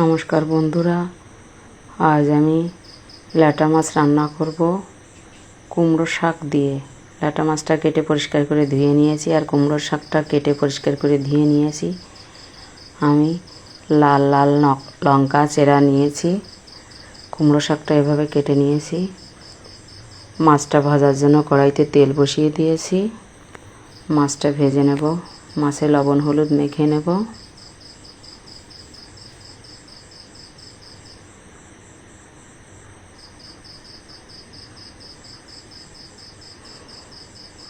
নমস্কার বন্ধুরা, আজ আমি ল্যাটা মাছ রান্না করব কুমড়ো শাক দিয়ে। ল্যাটা মাছটা কেটে পরিষ্কার করে ধুয়ে নিয়েছি, আর কুমড়ো শাকটা কেটে পরিষ্কার করে ধুয়ে নিয়েছি। আমি লাল লাল লঙ্কা চেরা নিয়েছি। কুমড়ো শাকটা এভাবে কেটে নিয়েছি। মাছটা ভাজার জন্য কড়াইতে তেল বসিয়ে দিয়েছি। মাছটা ভেজে নেব। মাছে লবণ হলুদ মেখে নেব।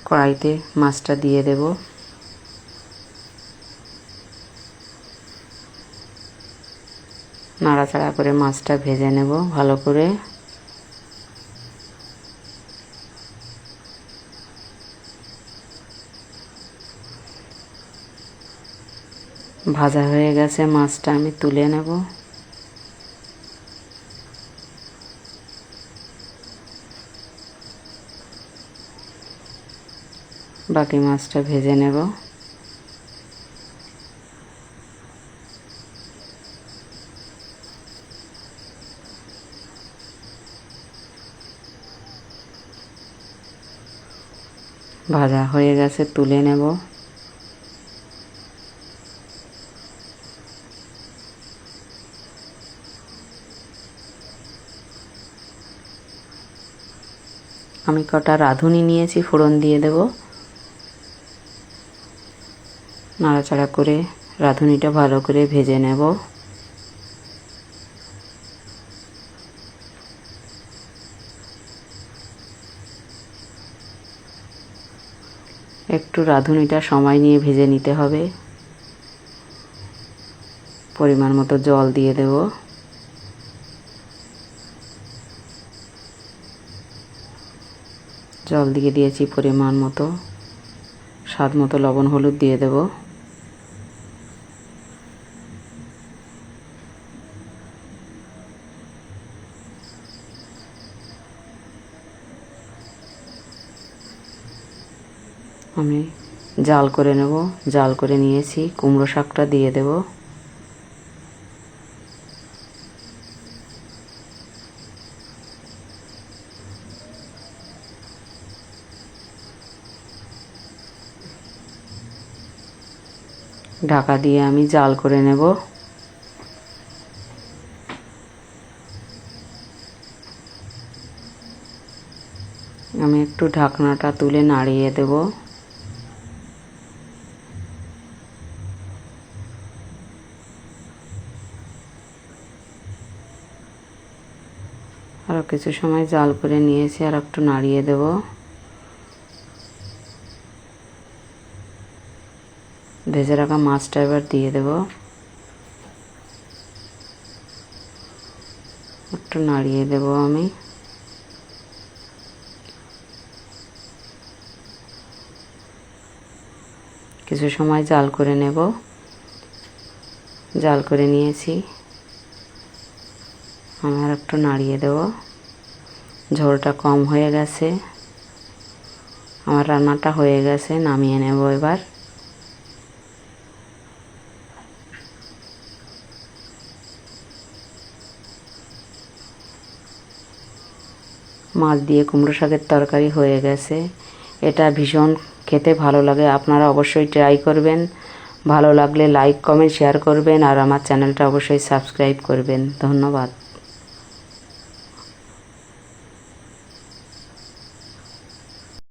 কড়াইতে মাছটা দিয়ে দেব। নাড়াচাড়া করে মাছটা ভেজে নেব ভালো করে। ভাজা হয়ে গেছে, মাছটা আমি তুলে নেব। বাকি মাছটা ভেজে নেব। ভাজা হয়ে গেছে, তুলে নেব। আমি কটা রাঁধুনি নিয়েছি, ফোড়ন দিয়ে দেব। নাড়াচাড়া করে রাঁধুনিটা ভালো করে ভেজে নেব। একটু রাঁধুনিটা সময় নিয়ে ভেজে নিতে হবে। পরিমাণ মতো জল দিয়ে দেব। জল দিয়ে দিয়েছি পরিমাণ মতো। স্বাদ মতো লবণ হলুদ দিয়ে দেব। আমি জাল করে নেব। জাল করে নিয়েছি। কুমড়ো শাকটা দিয়ে দেব। ঢাকা দিয়ে আমি জাল করে নেব। আমি একটু ঢাকনাটা তুলে নাড়িয়ে দেব। আরও কিছু সময় জাল করে নিয়েছি, আর একটু নাড়িয়ে দেব। ভেজে রাখা মাছটা এবার দিয়ে দেব। একটু নাড়িয়ে দেব আমি। কিছু সময় জাল করে নেব। জাল করে নিয়েছি। আমার একটু নাড়িয়ে দেব। ঝোলটা কম হয়ে গেছে। আমার রান্নাটা হয়ে গেছে, নামিয়ে নেব এবার। মাছ দিয়ে কুমড়ো শাকের তরকারি হয়ে গেছে। এটা ভীষণ খেতে ভালো লাগে। আপনারা অবশ্যই ট্রাই করবেন। ভালো লাগলে লাইক কমেন্ট শেয়ার করবেন, আর আমার চ্যানেলটা অবশ্যই সাবস্ক্রাইব করবেন। ধন্যবাদ।